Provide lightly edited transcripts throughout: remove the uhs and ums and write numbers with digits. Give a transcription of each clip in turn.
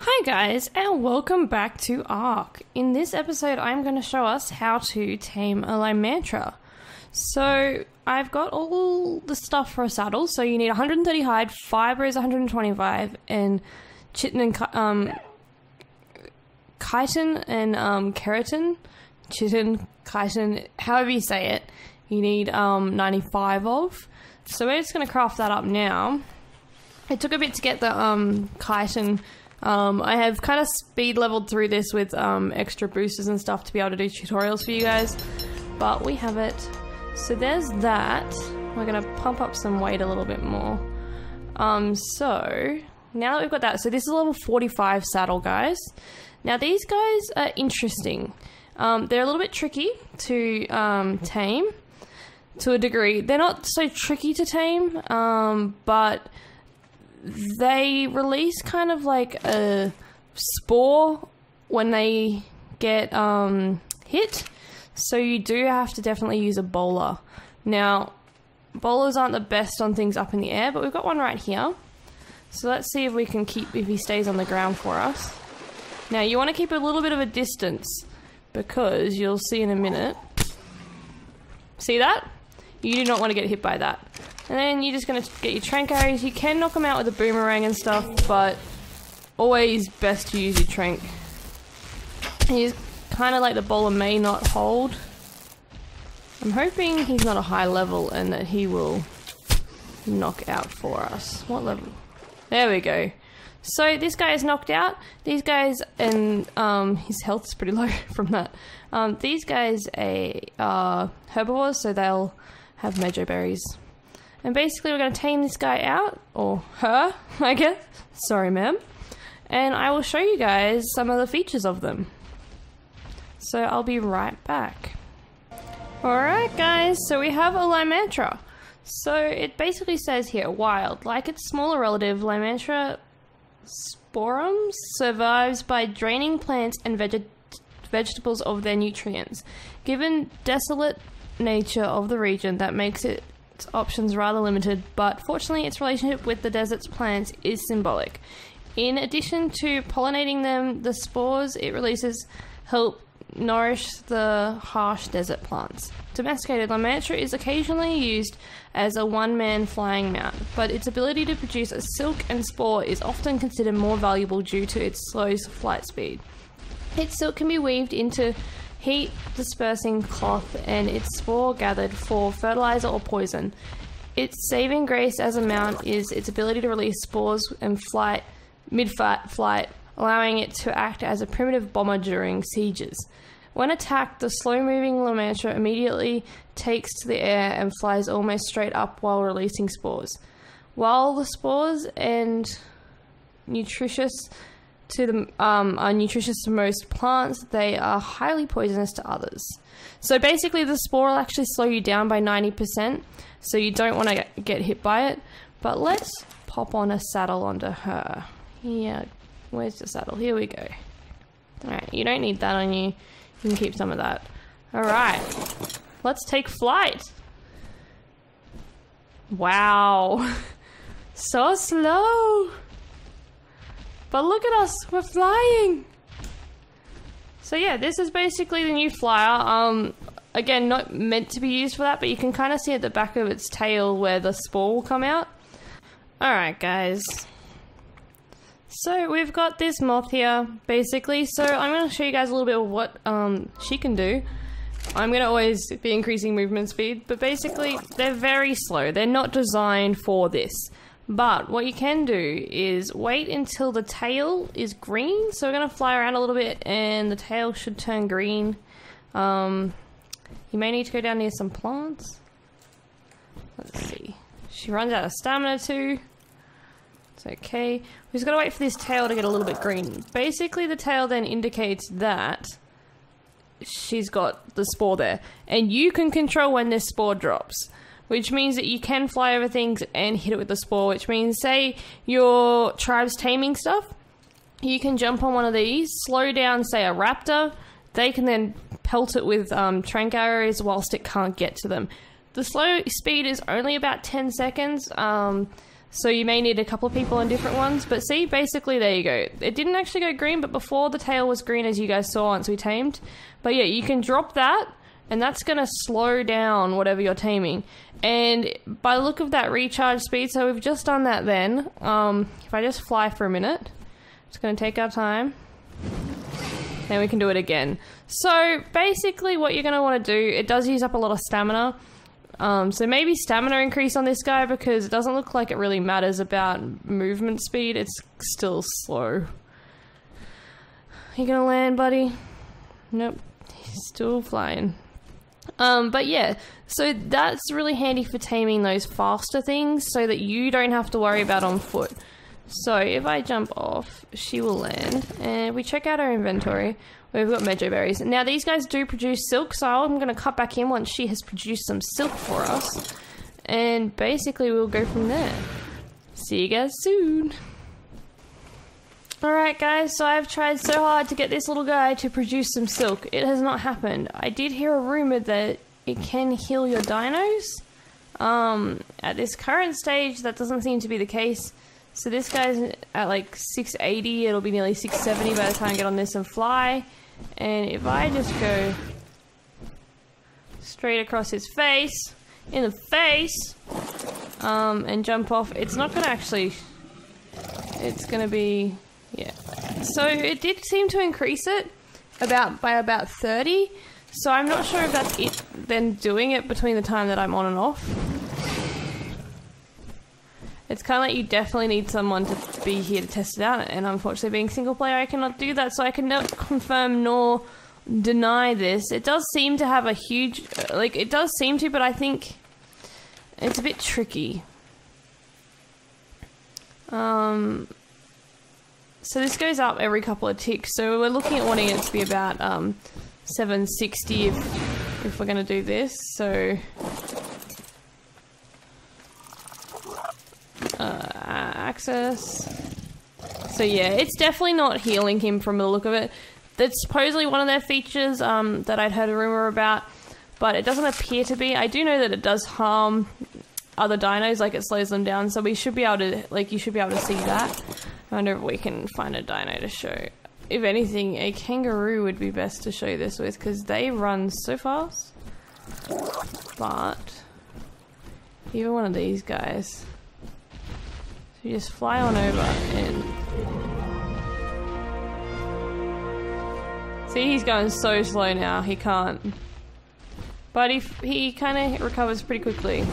Hi guys, and welcome back to ARK. In this episode, I'm going to show us how to tame a Lymantria. So, I've got all the stuff for a saddle. So you need 130 hide, fiber is 125, and chitin and chitin and keratin, chitin, chitin, however you say it, you need 95 of. So we're just going to craft that up now. It took a bit to get the chitin. I have kind of speed leveled through this with extra boosters and stuff to be able to do tutorials for you guys, but we have it. So there's that. We're going to pump up some weight a little bit more. So now that we've got that, so this is a level 45 saddle, guys. Now these guys are interesting. They're a little bit tricky to tame to a degree. They're not so tricky to tame, but they release kind of like a spore when they get hit, so you do have to definitely use a bowler. Now, bowlers aren't the best on things up in the air, but we've got one right here. So let's see if we can keep, if he stays on the ground for us. Now, you want to keep a little bit of a distance, because you'll see in a minute. See that? You do not want to get hit by that. And then you're just going to get your trank arrows. You can knock them out with a boomerang and stuff, but always best to use your trank. He's kind of like the bowler may not hold. I'm hoping he's not a high level and that he will knock out for us. What level? There we go. So this guy is knocked out. These guys, and his health is pretty low from that. These guys are herbivores, so they'll have mejo berries. And basically we're going to tame this guy out, or her, I guess. Sorry, ma'am. And I will show you guys some of the features of them. So I'll be right back. Alright guys, so we have a Lymantria. So it basically says here, wild. Like its smaller relative, Lymantria sporum survives by draining plants and vegetables of their nutrients. Given desolate nature of the region, that makes its options rather limited, but fortunately its relationship with the desert's plants is symbolic. In addition to pollinating them, the spores it releases help nourish the harsh desert plants. Domesticated, Lymantria is occasionally used as a one-man flying mount, but its ability to produce a silk and spore is often considered more valuable due to its slow flight speed. Its silk can be weaved into heat dispersing cloth, and its spore gathered for fertilizer or poison. Its saving grace as a mount is its ability to release spores and mid-flight, allowing it to act as a primitive bomber during sieges. When attacked, the slow-moving Lymantria immediately takes to the air and flies almost straight up while releasing spores. While the spores and are nutritious to most plants, they are highly poisonous to others. So basically the spore will actually slow you down by 90%, so you don't want to get hit by it. But let's pop on a saddle onto her. Yeah, where's the saddle? Here we go. Alright, you don't need that on you. You can keep some of that. Alright, let's take flight. Wow. So slow. But look at us, we're flying! So yeah, this is basically the new flyer. Again, not meant to be used for that, but you can kind of see at the back of its tail where the spore will come out. Alright guys. So we've got this moth here, basically. So I'm going to show you guys a little bit of what she can do. I'm going to always be increasing movement speed, but basically they're very slow. They're not designed for this. But what you can do is wait until the tail is green. So we're going to fly around a little bit and the tail should turn green. You may need to go down near some plants. Let's see. She runs out of stamina too. It's okay. We just got to wait for this tail to get a little bit green. Basically the tail then indicates that she's got the spore there. And you can control when this spore drops, which means that you can fly over things and hit it with the spore, which means, say, your tribe's taming stuff, you can jump on one of these, slow down, say, a raptor, they can then pelt it with trank arrows whilst it can't get to them. The slow speed is only about 10 seconds, So you may need a couple of people on different ones. But see, basically, there you go. It didn't actually go green, but before the tail was green, as you guys saw once we tamed. But yeah, you can drop that, and that's going to slow down whatever you're taming. And by the look of that recharge speed, so we've just done that then. If I just fly for a minute, it's going to take our time. Then we can do it again. So basically what you're going to want to do, it does use up a lot of stamina. So maybe stamina increase on this guy, because it doesn't look like it really matters about movement speed. It's still slow. You gonna land, buddy? Nope. He's still flying. But yeah, so that's really handy for taming those faster things so that you don't have to worry about on foot. So if I jump off, she will land, and we check out our inventory. We've got mejo berries. Now these guys do produce silk, so I'm going to cut back in once she has produced some silk for us, and basically we'll go from there. See you guys soon. Alright guys, so I've tried so hard to get this little guy to produce some silk. It has not happened. I did hear a rumor that it can heal your dinos. At this current stage, that doesn't seem to be the case. So this guy's at like 680, it'll be nearly 670 by the time I get on this and fly. And if I just go straight across his face, in the face, and jump off, it's not gonna actually, it's gonna be, yeah. So it did seem to increase it by about 30. So I'm not sure if that's it then doing it between the time that I'm on and off. It's kind of like you definitely need someone to be here to test it out, and unfortunately being single player I cannot do that, so I cannot confirm nor deny this. It does seem to have a huge, like it does seem to, but I think it's a bit tricky. So this goes up every couple of ticks, so we're looking at wanting it to be about 760 if we're going to do this, so access. So yeah, it's definitely not healing him from the look of it. That's supposedly one of their features that I'd heard a rumor about, but it doesn't appear to be. I do know that it does harm other dinos, like it slows them down, so we should be able to, like, you should be able to see that. I wonder if we can find a dino to show. If anything, a kangaroo would be best to show this with, because they run so fast. But even one of these guys, so you just fly on over and see, he's going so slow now, he can't. But he kind of recovers pretty quickly.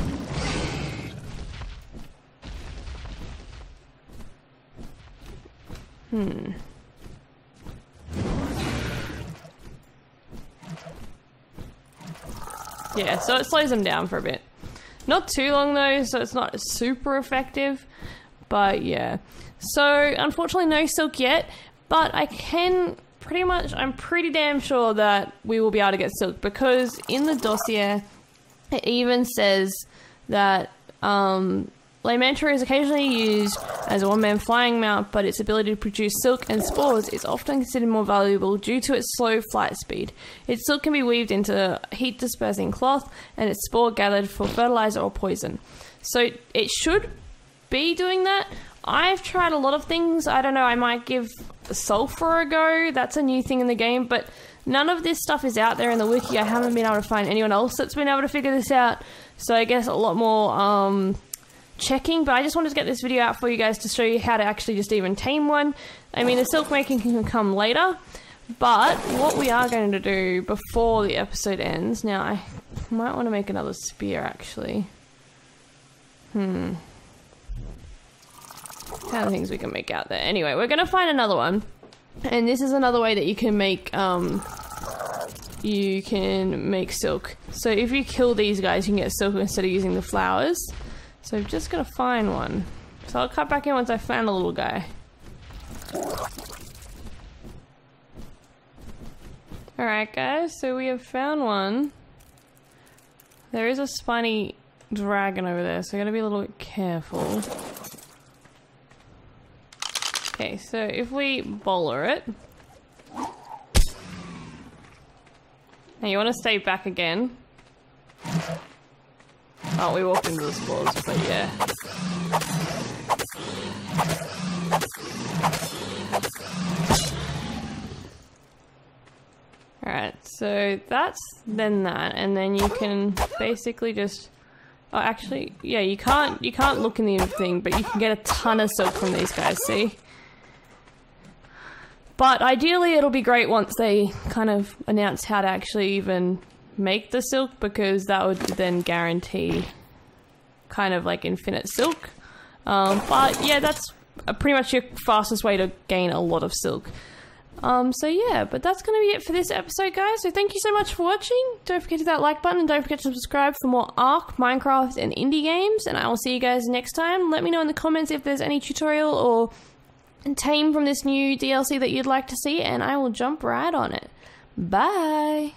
Yeah, so it slows them down for a bit. Not too long though, so it's not super effective. But yeah. So unfortunately no silk yet, but I can pretty much, I'm pretty damn sure that we will be able to get silk, because in the dossier it even says that Lymantria is occasionally used as a one-man flying mount, but its ability to produce silk and spores is often considered more valuable due to its slow flight speed. Its silk can be weaved into heat-dispersing cloth, and its spore gathered for fertilizer or poison. So it should be doing that. I've tried a lot of things. I don't know, I might give sulfur a go. That's a new thing in the game, but none of this stuff is out there in the wiki. I haven't been able to find anyone else that's been able to figure this out. So I guess a lot more checking, but I just wanted to get this video out for you guys to show you how to actually just even tame one. I mean, the silk making can come later, but what we are going to do before the episode ends, now I might want to make another spear actually. How the things we can make out there. Anyway, we're going to find another one, and this is another way that you can make silk. So if you kill these guys, you can get silk instead of using the flowers. So I'm just gonna find one. So I'll cut back in once I found a little guy. Alright guys, so we have found one. There is a spiny dragon over there, so I gotta be a little bit careful. Okay, so if we bowler it. Now you want to stay back again. Oh, we walked into the spores, but yeah. Alright, so that's then that, and then you can basically just... Oh, actually, yeah, you can't look in the thing, but you can get a ton of silk from these guys, see? But ideally it'll be great once they kind of announce how to actually even make the silk, because that would then guarantee kind of like infinite silk. But yeah, that's pretty much your fastest way to gain a lot of silk. So yeah, but that's going to be it for this episode, guys. So thank you so much for watching. Don't forget to hit that like button, and don't forget to subscribe for more ARK, Minecraft, and indie games. And I will see you guys next time. Let me know in the comments if there's any tutorial or tame from this new DLC that you'd like to see, and I will jump right on it. Bye!